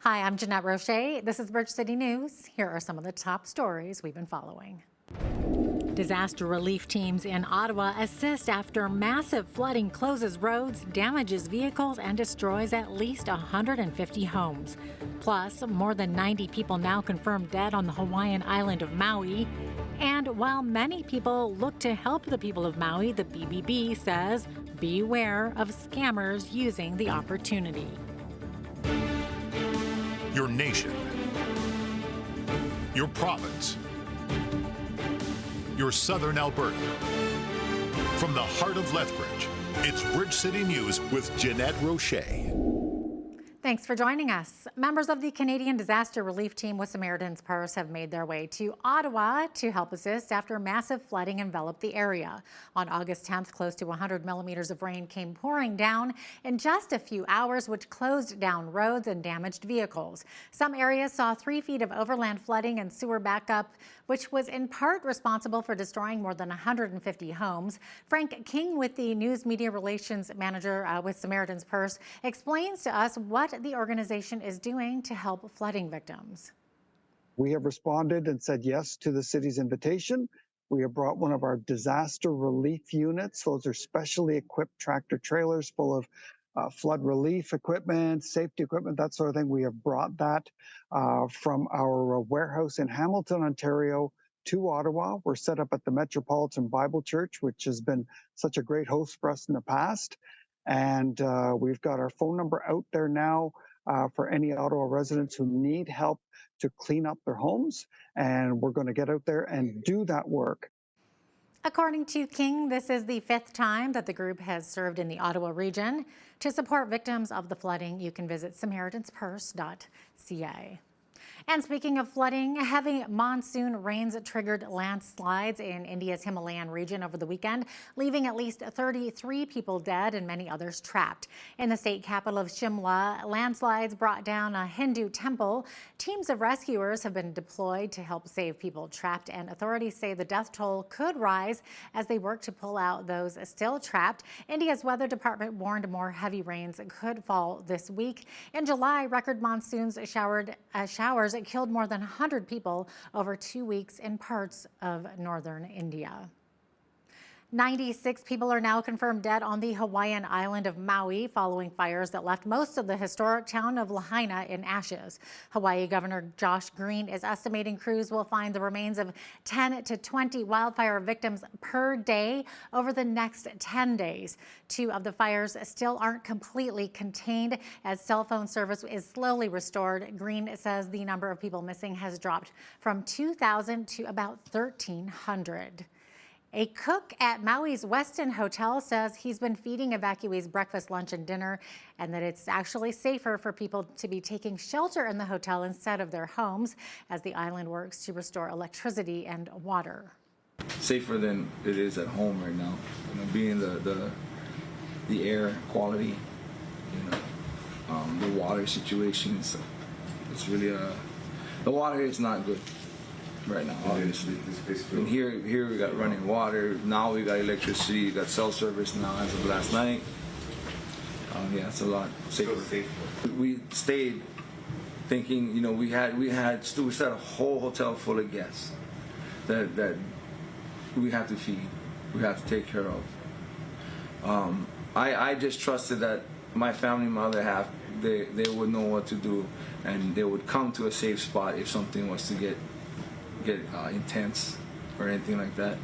Hi, I'm Jeanette Roche. This is Bridge City News. Here are some of the top stories we've been following. Disaster relief teams in Ottawa assist after massive flooding closes roads, damages vehicles, and destroys at least 150 homes. Plus, more than 90 people now confirmed dead on the Hawaiian island of Maui. And while many people look to help the people of Maui, the BBB says beware of scammers using the opportunity. Your nation, your province, your southern Alberta. From the heart of Lethbridge, it's Bridge City News with Jeanette Roche. Thanks for joining us. Members of the Canadian Disaster Relief Team with Samaritan's Purse have made their way to Ottawa to help assist after massive flooding enveloped the area. On August 10th, close to 100 millimeters of rain came pouring down in just a few hours, which closed down roads and damaged vehicles. Some areas saw 3 feet of overland flooding and sewer backup, which was in part responsible for destroying more than 150 homes. Frank King, with the News Media Relations Manager with Samaritan's Purse, explains to us what the organization is doing to help flooding victims. We have responded and said yes to the city's invitation. We have brought one of our disaster relief units. Those are specially equipped tractor trailers full of flood relief equipment, safety equipment, that sort of thing. We have brought that from our warehouse in Hamilton, Ontario to Ottawa. We're set up at the Metropolitan Bible Church, which has been such a great host for us in the past. And we've got our phone number out there now for any Ottawa residents who need help to clean up their homes. And we're going to get out there and do that work. According to King, this is the 5th time that the group has served in the Ottawa region. To support victims of the flooding, you can visit SamaritansPurse.ca. And speaking of flooding, heavy monsoon rains triggered landslides in India's Himalayan region over the weekend, leaving at least 33 people dead and many others trapped. In the state capital of Shimla, landslides brought down a Hindu temple. Teams of rescuers have been deployed to help save people trapped, and authorities say the death toll could rise as they work to pull out those still trapped. India's weather department warned more heavy rains could fall this week. In July, record monsoons showers killed more than 100 people over 2 weeks in parts of northern India. 96 people are now confirmed dead on the Hawaiian island of Maui following fires that left most of the historic town of Lahaina in ashes. Hawaii Governor Josh Green is estimating crews will find the remains of 10 to 20 wildfire victims per day over the next 10 days. 2 of the fires still aren't completely contained as cell phone service is slowly restored. Green says the number of people missing has dropped from 2,000 to about 1,300. A cook at Maui's Westin Hotel says he's been feeding evacuees breakfast, lunch, and dinner, and that it's actually safer for people to be taking shelter in the hotel instead of their homes as the island works to restore electricity and water. Safer than it is at home right now. Being the air quality, the water situation. It's really the water is not good right now, obviously. And here we got running water. Now we got electricity. We got cell service now as of last night. Yeah, it's a lot safer. We stayed thinking, we had a whole hotel full of guests that we have to feed, we have to take care of. I just trusted that my family, my other half, they would know what to do, and they would come to a safe spot if something was to get intense or anything like that.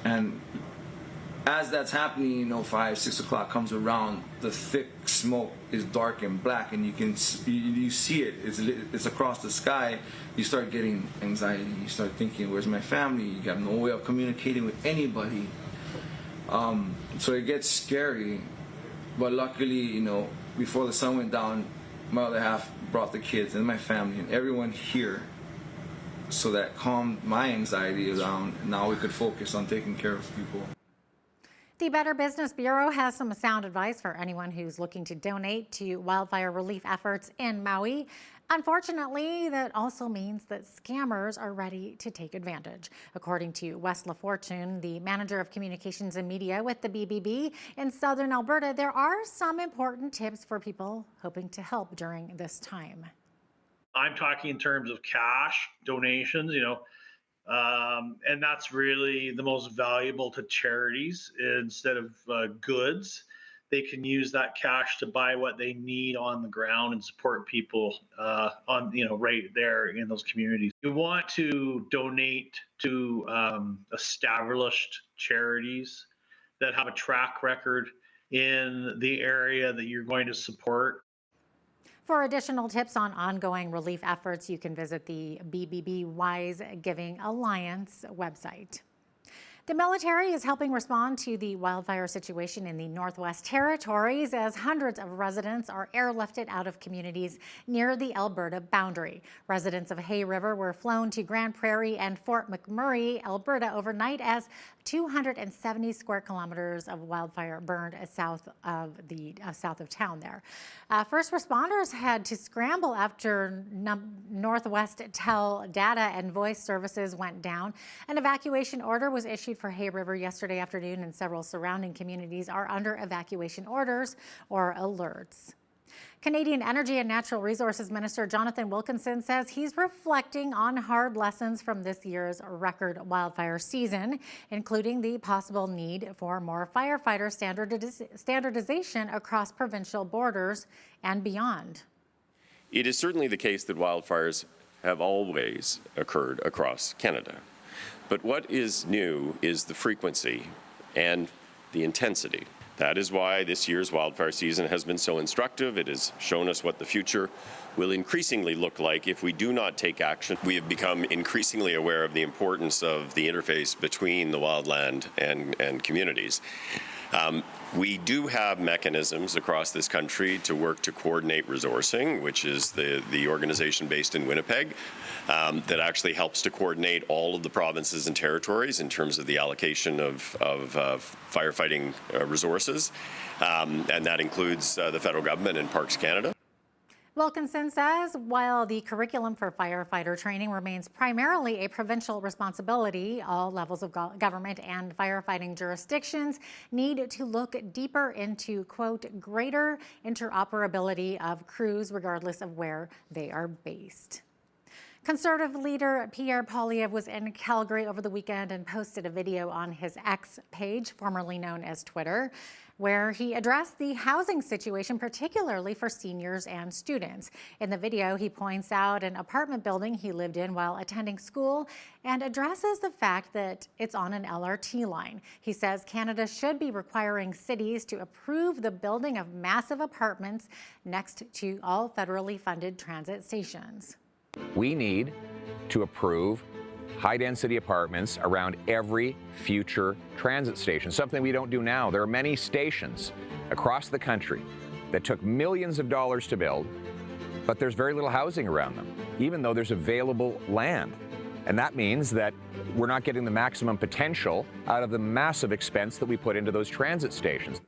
And as that's happening, 5, 6 o'clock comes around, the thick smoke is dark and black, and you see it. It's across the sky. You start getting anxiety. You start thinking, "Where's my family?" You have no way of communicating with anybody. So it gets scary. But luckily, before the sun went down, my other half brought the kids and my family and everyone here, so that calmed my anxiety down. Now we could focus on taking care of people. The Better Business Bureau has some sound advice for anyone who's looking to donate to wildfire relief efforts in Maui. Unfortunately, that also means that scammers are ready to take advantage. According to Wes LaFortune, the manager of communications and media with the BBB in Southern Alberta, there are some important tips for people hoping to help during this time. I'm talking in terms of cash donations, and that's really the most valuable to charities. Instead of goods, they can use that cash to buy what they need on the ground and support people right there in those communities. You want to donate to established charities that have a track record in the area that you're going to support. For additional tips on ongoing relief efforts, you can visit the BBB Wise Giving Alliance website. The military is helping respond to the wildfire situation in the Northwest Territories as hundreds of residents are airlifted out of communities near the Alberta boundary. Residents of Hay River were flown to Grand Prairie and Fort McMurray, Alberta overnight as 270 square kilometers of wildfire burned south of town there. First responders had to scramble after Northwest Tel data and voice services went down. An evacuation order was issued for Hay River yesterday afternoon, and several surrounding communities are under evacuation orders or alerts. Canadian Energy and Natural Resources Minister Jonathan Wilkinson says he's reflecting on hard lessons from this year's record wildfire season, including the possible need for more firefighter standardization across provincial borders and beyond. It is certainly the case that wildfires have always occurred across Canada. But what is new is the frequency and the intensity. That is why this year's wildfire season has been so instructive. It has shown us what the future will increasingly look like if we do not take action. We have become increasingly aware of the importance of the interface between the wildland and communities. We do have mechanisms across this country to work to coordinate resourcing, which is the organization based in Winnipeg that actually helps to coordinate all of the provinces and territories in terms of the allocation of firefighting resources, and that includes the federal government and Parks Canada. Wilkinson says while the curriculum for firefighter training remains primarily a provincial responsibility, all levels of government and firefighting jurisdictions need to look deeper into, quote, greater interoperability of crews regardless of where they are based. Conservative leader Pierre Poilievre was in Calgary over the weekend and posted a video on his X page, formerly known as Twitter, where he addressed the housing situation, particularly for seniors and students. In the video, he points out an apartment building he lived in while attending school and addresses the fact that it's on an LRT line. He says Canada should be requiring cities to approve the building of massive apartments next to all federally funded transit stations. We need to approve high-density apartments around every future transit station, something we don't do now. There are many stations across the country that took millions of dollars to build, but there's very little housing around them, even though there's available land. And that means that we're not getting the maximum potential out of the massive expense that we put into those transit stations.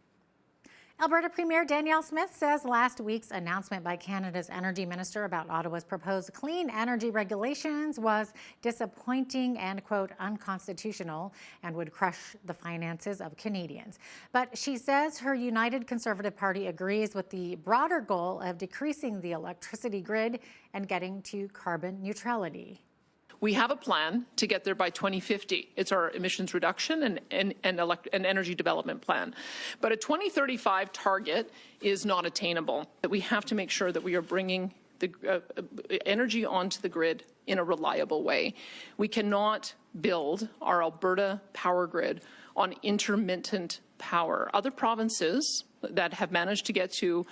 Alberta Premier Danielle Smith says last week's announcement by Canada's Energy Minister about Ottawa's proposed clean energy regulations was disappointing and, quote, unconstitutional and would crush the finances of Canadians. But she says her United Conservative Party agrees with the broader goal of decreasing the electricity grid and getting to carbon neutrality. We have a plan to get there by 2050. It's our emissions reduction and energy development plan. But a 2035 target is not attainable. We have to make sure that we are bringing the energy onto the grid in a reliable way. We cannot build our Alberta power grid on intermittent power. Other provinces that have managed to get to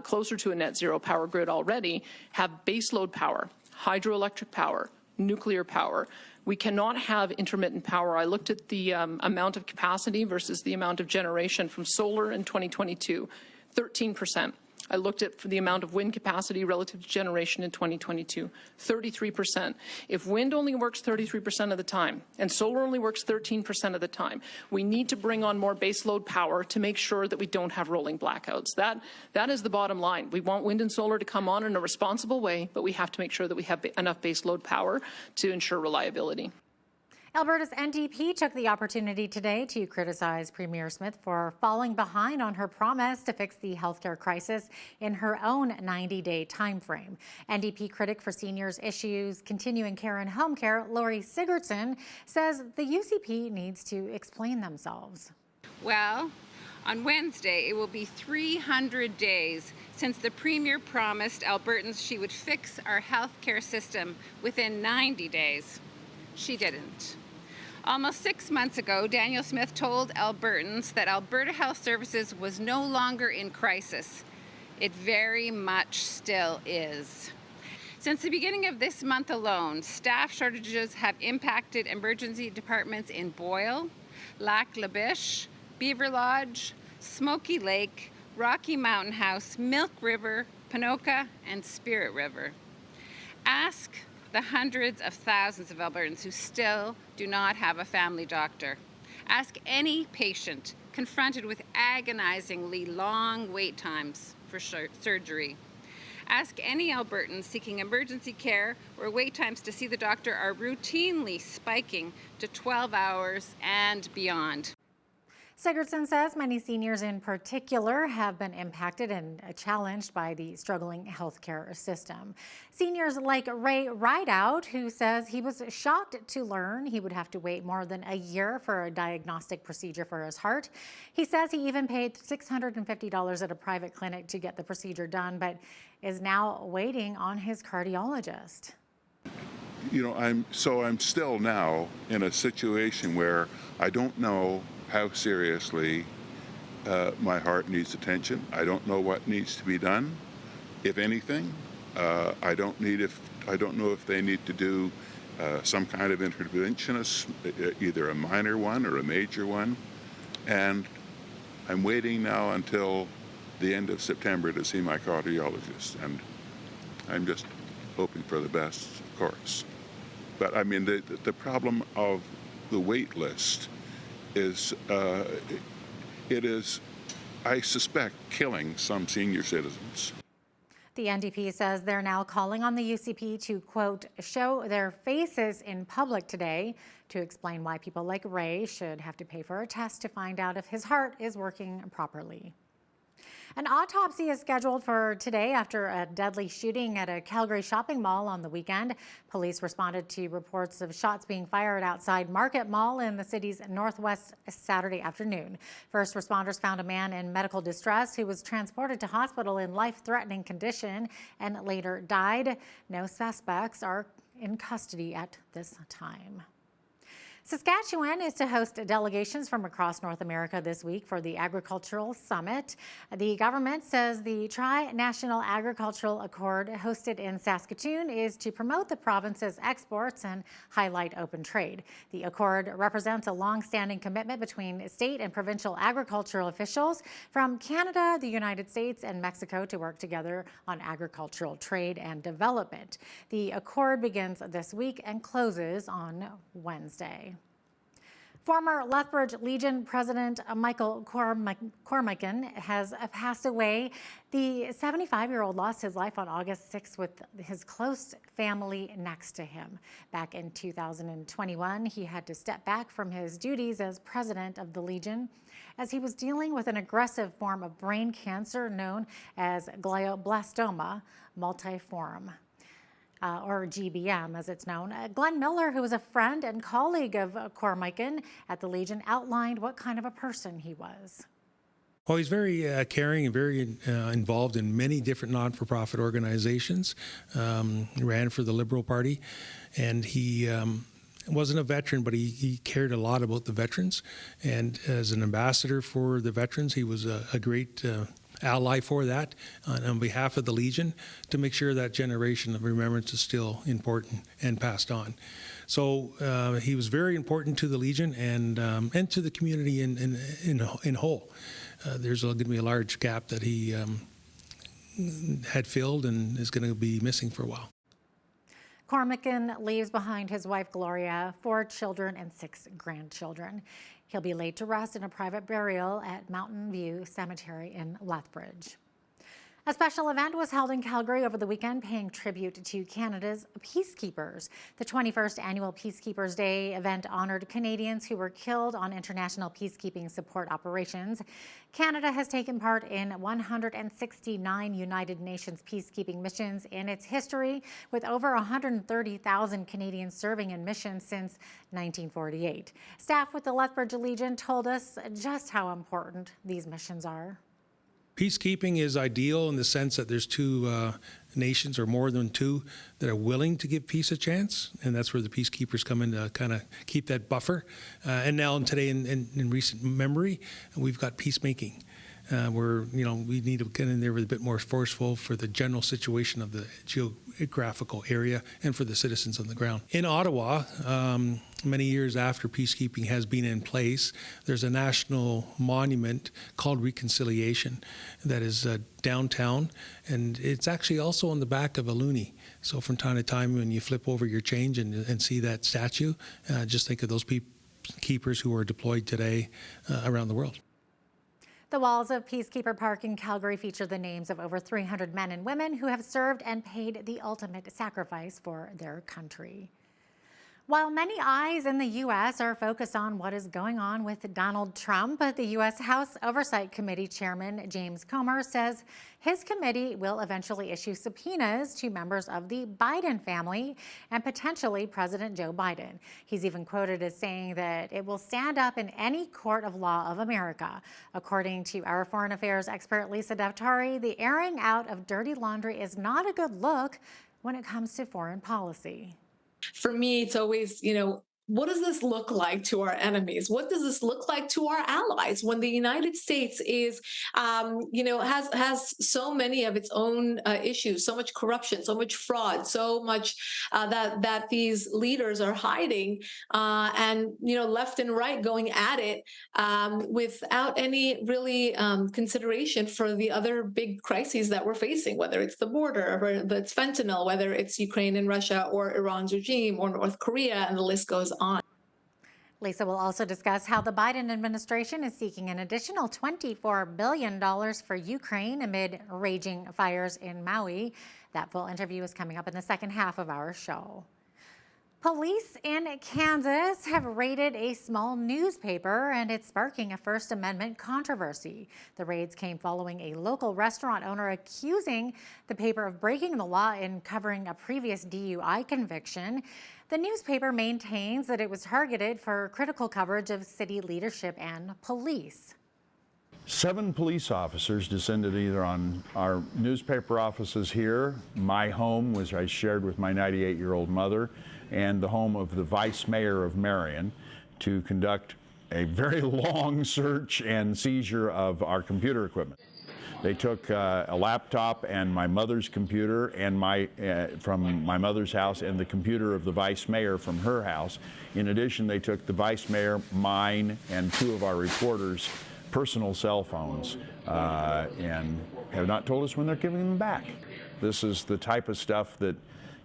closer to a net zero power grid already have baseload power, hydroelectric power, nuclear power. We cannot have intermittent power. I looked at the amount of capacity versus the amount of generation from solar in 2022, 13%. I looked at the amount of wind capacity relative to generation in 2022, 33%. If wind only works 33% of the time and solar only works 13% of the time, we need to bring on more baseload power to make sure that we don't have rolling blackouts. That is the bottom line. We want wind and solar to come on in a responsible way, but we have to make sure that we have enough baseload power to ensure reliability. Alberta's NDP took the opportunity today to criticize Premier Smith for falling behind on her promise to fix the healthcare crisis in her own 90-day timeframe. NDP critic for seniors issues, continuing care and home care, Lori Sigurdsson, says the UCP needs to explain themselves. Well, on Wednesday, it will be 300 days since the Premier promised Albertans she would fix our healthcare system within 90 days. She didn't. Almost 6 months ago, Daniel Smith told Albertans that Alberta Health Services was no longer in crisis. It very much still is. Since the beginning of this month alone, staff shortages have impacted emergency departments in Boyle, Lac-La-Biche, Beaver Lodge, Smoky Lake, Rocky Mountain House, Milk River, Ponoka, and Spirit River. Ask the hundreds of thousands of Albertans who still do not have a family doctor. Ask any patient confronted with agonizingly long wait times for surgery. Ask any Albertan seeking emergency care where wait times to see the doctor are routinely spiking to 12 hours and beyond. Sigurdsson says many seniors in particular have been impacted and challenged by the struggling healthcare system. Seniors like Ray Rideout, who says he was shocked to learn he would have to wait more than a year for a diagnostic procedure for his heart. He says he even paid $650 at a private clinic to get the procedure done, but is now waiting on his cardiologist. You know, I'm still now in a situation where I don't know how seriously my heart needs attention. I don't know what needs to be done, if anything. I don't know if they need to do some kind of intervention, either a minor one or a major one. And I'm waiting now until the end of September to see my cardiologist. And I'm just hoping for the best, of course. But I mean, the problem of the wait list is, it is, I suspect, killing some senior citizens. The NDP says they're now calling on the UCP to, quote, show their faces in public today to explain why people like Ray should have to pay for a test to find out if his heart is working properly. An autopsy is scheduled for today after a deadly shooting at a Calgary shopping mall on the weekend. Police responded to reports of shots being fired outside Market Mall in the city's northwest Saturday afternoon. First responders found a man in medical distress who was transported to hospital in life-threatening condition and later died. No suspects are in custody at this time. Saskatchewan is to host delegations from across North America this week for the Agricultural Summit. The government says the Tri-National Agricultural Accord hosted in Saskatoon is to promote the province's exports and highlight open trade. The accord represents a long-standing commitment between state and provincial agricultural officials from Canada, the United States, and Mexico to work together on agricultural trade and development. The accord begins this week and closes on Wednesday. Former Lethbridge Legion President Michael Cormican has passed away. The 75-year-old lost his life on August 6th with his close family next to him. Back in 2021, he had to step back from his duties as president of the Legion as he was dealing with an aggressive form of brain cancer known as glioblastoma multiforme. Or GBM, as it's known. Glenn Miller, who was a friend and colleague of Cormican at the Legion, outlined what kind of a person he was. Well, he's very caring and very involved in many different non-for-profit organizations. He ran for the Liberal Party, and he wasn't a veteran, but he cared a lot about the veterans. And as an ambassador for the veterans, he was a great ally for that on behalf of the Legion to make sure that generation of remembrance is still important and passed on. So he was very important to the Legion and to the community in whole. There's going to be a large gap that he had filled and is going to be missing for a while. Cormican leaves behind his wife, Gloria, 4 children and 6 grandchildren. He'll be laid to rest in a private burial at Mountain View Cemetery in Lethbridge. A special event was held in Calgary over the weekend paying tribute to Canada's peacekeepers. The 21st Annual Peacekeepers Day event honored Canadians who were killed on international peacekeeping support operations. Canada has taken part in 169 United Nations peacekeeping missions in its history, with over 130,000 Canadians serving in missions since 1948. Staff with the Lethbridge Legion told us just how important these missions are. Peacekeeping is ideal in the sense that there's 2 nations or more than 2 that are willing to give peace a chance, and that's where the peacekeepers come in to kind of keep that buffer. And now today, in recent memory, we've got peacemaking. Where we need to get in there with a bit more forceful for the general situation of the geographical area and for the citizens on the ground. In Ottawa, many years after peacekeeping has been in place, there's a national monument called Reconciliation that is downtown, and it's actually also on the back of a loonie. So from time to time, when you flip over your change and see that statue, just think of those peacekeepers who are deployed today around the world. The walls of Peacekeeper Park in Calgary feature the names of over 300 men and women who have served and paid the ultimate sacrifice for their country. While many eyes in the U.S. are focused on what is going on with Donald Trump, the U.S. House Oversight Committee Chairman James Comer says his committee will eventually issue subpoenas to members of the Biden family and potentially President Joe Biden. He's even quoted as saying that it will stand up in any court of law of America. According to our foreign affairs expert Lisa Daftari, the airing out of dirty laundry is not a good look when it comes to foreign policy. For me, it's always, what does this look like to our enemies? What does this look like to our allies when the United States is, has so many of its own issues, so much corruption, so much fraud, so much that these leaders are hiding and, left and right going at it without any really consideration for the other big crises that we're facing, whether it's the border, whether it's fentanyl, whether it's Ukraine and Russia or Iran's regime or North Korea, and the list goes on. Lisa will also discuss how the Biden administration is seeking an additional $24 billion for Ukraine amid raging fires in Maui. That full interview is coming up in the second half of our show. Police in Kansas have raided a small newspaper, and it's sparking a First Amendment controversy. The raids came following a local restaurant owner accusing the paper of breaking the law in covering a previous DUI conviction. The newspaper maintains that it was targeted for critical coverage of city leadership and police. 7 police officers descended either on our newspaper offices here, my home, which I shared with my 98-year-old mother, and the home of the vice mayor of Marion, to conduct a very long search and seizure of our computer equipment. They took a laptop and my mother's computer and from my mother's house, and the computer of the vice mayor from her house. In addition, they took the vice mayor, mine, and 2 of our reporters' personal cell phones and have not told us when they're giving them back. This is the type of stuff that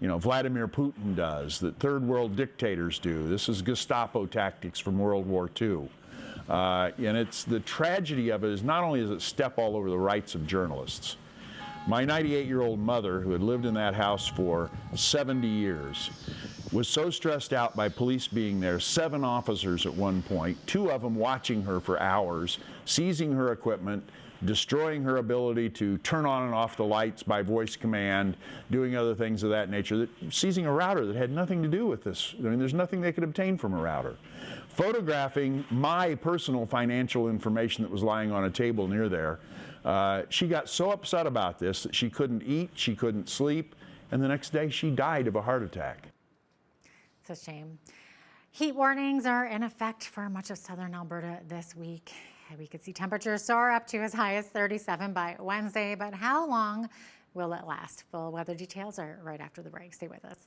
Vladimir Putin does, that third world dictators do. This is Gestapo tactics from World War II. And it's the tragedy of it is not only does it step all over the rights of journalists. My 98-year-old mother, who had lived in that house for 70 years, was so stressed out by police being there, 7 officers at one point, 2 of them watching her for hours, seizing her equipment, destroying her ability to turn on and off the lights by voice command, doing other things of that nature, seizing a router that had nothing to do with this. I mean, there's nothing they could obtain from a router. Photographing my personal financial information that was lying on a table near there. She got so upset about this that she couldn't eat, she couldn't sleep, and the next day she died of a heart attack. It's a shame. Heat warnings are in effect for much of southern Alberta this week. We could see temperatures soar up to as high as 37 by Wednesday, but how long will it last? Full weather details are right after the break. Stay with us.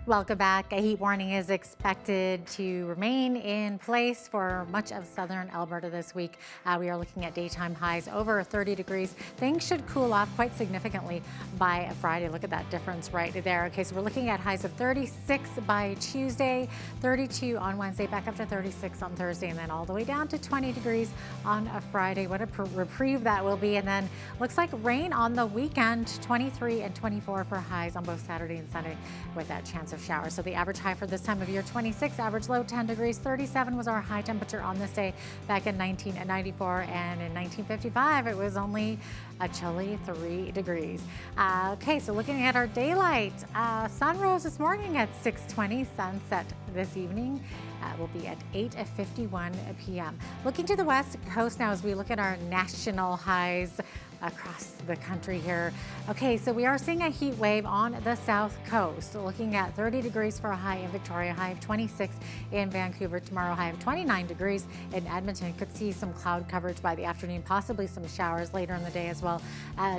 Welcome back. A heat warning is expected to remain in place for much of southern Alberta this week. We are looking at daytime highs over 30 degrees. Things should cool off quite significantly by Friday. Look at that difference right there. Okay, so we're looking at highs of 36 by Tuesday, 32 on Wednesday, back up to 36 on Thursday, and then all the way down to 20 degrees on a Friday. What a reprieve that will be. And then looks like rain on the weekend, 23 and 24 for highs on both Saturday and Sunday with that chance of showers. So the average high for this time of year, 26, average low 10 degrees, 37 was our high temperature on this day back in 1994, and in 1955 it was only a chilly 3 degrees. Okay, so looking at our daylight, sun rose this morning at 6:20, sunset this evening will be at 8:51 p.m. Looking to the west coast now as we look at our national highs across the country here. Okay, so we are seeing a heat wave on the south coast. Looking at 30 degrees for a high in Victoria, high of 26 in Vancouver. Tomorrow, high of 29 degrees in Edmonton. Could see some cloud coverage by the afternoon, possibly some showers later in the day as well.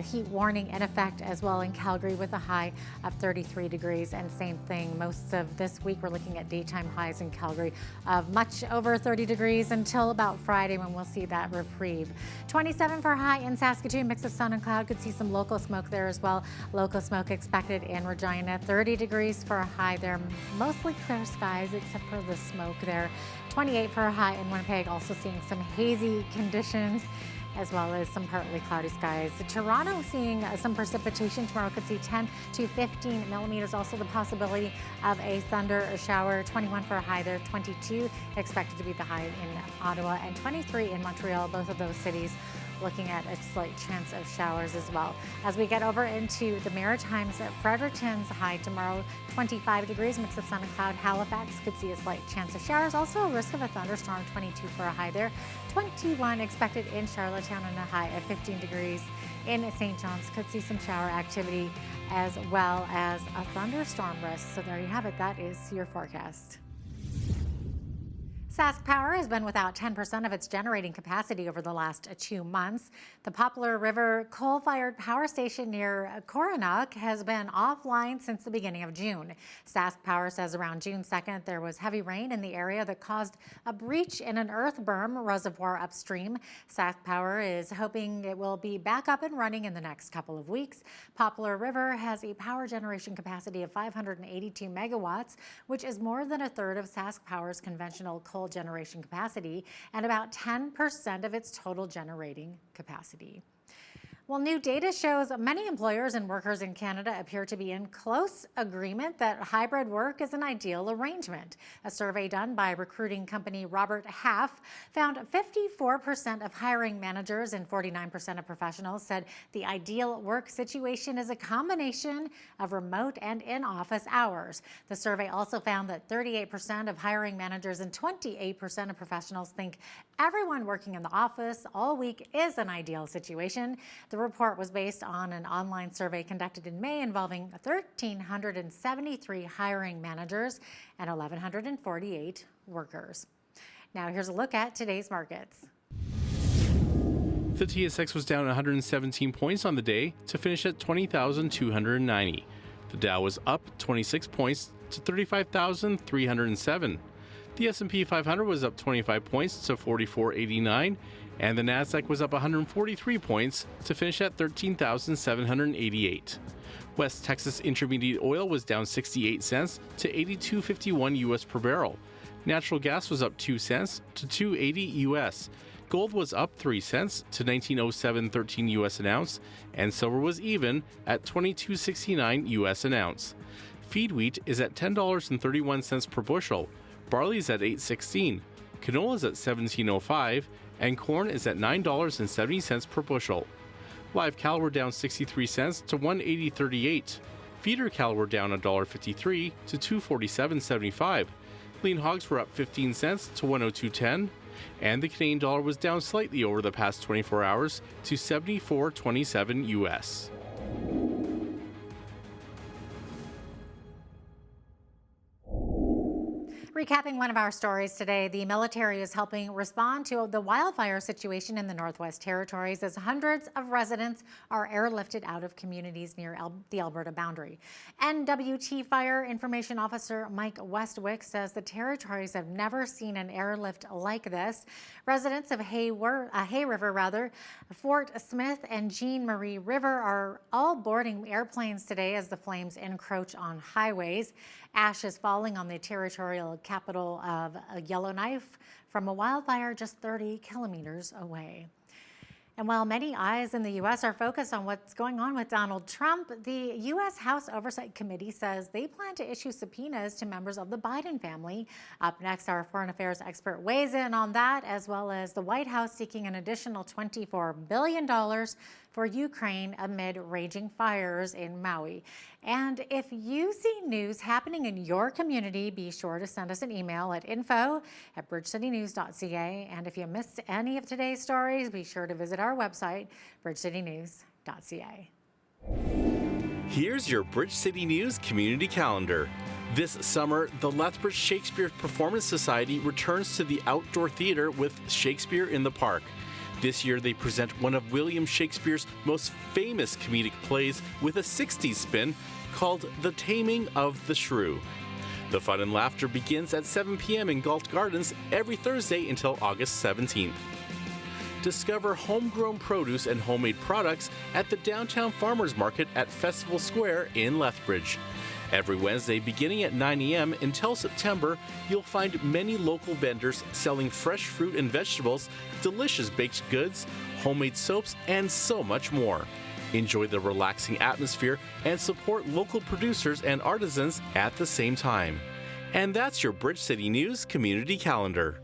Heat warning in effect as well in Calgary with a high of 33 degrees. And same thing, most of this week we're looking at daytime highs in Calgary of much over 30 degrees until about Friday when we'll see that reprieve. 27 for a high in Saskatoon. Mix of sun and cloud, could see some local smoke there as well. Local smoke expected in Regina. 30 degrees for a high there. Mostly clear skies except for the smoke there. 28 for a high in Winnipeg. Also seeing some hazy conditions as well as some partly cloudy skies. Toronto seeing some precipitation tomorrow. Could see 10 to 15 millimeters. Also the possibility of a thunder shower. 21 for a high there. 22 expected to be the high in Ottawa, and 23 in Montreal. Both of those cities looking at a slight chance of showers as well. As we get over into the Maritimes, Fredericton's high tomorrow, 25 degrees, mix of sun and cloud. Halifax could see a slight chance of showers. Also a risk of a thunderstorm, 22 for a high there. 21 expected in Charlottetown and a high of 15 degrees. In St. John's, could see some shower activity as well as a thunderstorm risk. So there you have it. That is your forecast. Sask Power has been without 10% of its generating capacity over the last 2 months. The Poplar River coal-fired power station near Coronach has been offline since the beginning of June. Sask Power says around June 2nd, there was heavy rain in the area that caused a breach in an earth berm reservoir upstream. Sask Power is hoping it will be back up and running in the next couple of weeks. Poplar River has a power generation capacity of 582 megawatts, which is more than a third of Sask Power's conventional coal generation capacity and about 10% of its total generating capacity. Well, new data shows many employers and workers in Canada appear to be in close agreement that hybrid work is an ideal arrangement. A survey done by recruiting company Robert Half found 54% of hiring managers and 49% of professionals said the ideal work situation is a combination of remote and in-office hours. The survey also found that 38% of hiring managers and 28% of professionals think everyone working in the office all week is an ideal situation. The report was based on an online survey conducted in May involving 1,373 hiring managers and 1,148 workers. Now here's a look at today's markets. The TSX was down 117 points on the day to finish at 20,290. The Dow was up 26 points to 35,307. The S&P 500 was up 25 points to 4489, and the Nasdaq was up 143 points to finish at 13,788. West Texas Intermediate oil was down 68 cents to 82.51 US per barrel. Natural gas was up 2 cents to 2.80 US. Gold was up 3 cents to 1907.13 US an ounce, and silver was even at 22.69 US an ounce. Feed wheat is at $10.31 per bushel. Barley is at $8.16, canola is at $17.05, and corn is at $9.70 per bushel. Live cattle were down 63 cents to $180.38. Feeder cattle were down $1.53 to $247.75. Lean hogs were up 15 cents to $102.10, and the Canadian dollar was down slightly over the past 24 hours to 74.27 US. Recapping one of our stories today, the military is helping respond to the wildfire situation in the Northwest Territories as hundreds of residents are airlifted out of communities near the Alberta boundary. NWT Fire Information Officer Mike Westwick says the Territories have never seen an airlift like this. Residents of Hay River, Fort Smith and Jean Marie River are all boarding airplanes today as the flames encroach on highways. Ash is falling on the territorial capital of Yellowknife from a wildfire just 30 kilometers away. And while many eyes in the U.S. are focused on what's going on with Donald Trump, the U.S. House Oversight Committee says they plan to issue subpoenas to members of the Biden family. Up next, our foreign affairs expert weighs in on that, as well as the White House seeking an additional $24 billion for Ukraine amid raging fires in Maui. And if you see news happening in your community, be sure to send us an email at info@bridgecitynews.ca. And if you missed any of today's stories, be sure to visit our website, bridgecitynews.ca. Here's your Bridge City News community calendar. This summer, the Lethbridge Shakespeare Performance Society returns to the outdoor theater with Shakespeare in the Park. This year, they present one of William Shakespeare's most famous comedic plays with a 60s spin called The Taming of the Shrew. The fun and laughter begins at 7 p.m. in Galt Gardens every Thursday until August 17th. Discover homegrown produce and homemade products at the Downtown Farmers Market at Festival Square in Lethbridge. Every Wednesday beginning at 9 a.m. until September, you'll find many local vendors selling fresh fruit and vegetables, delicious baked goods, homemade soaps, and so much more. Enjoy the relaxing atmosphere and support local producers and artisans at the same time. And that's your Bridge City News community calendar.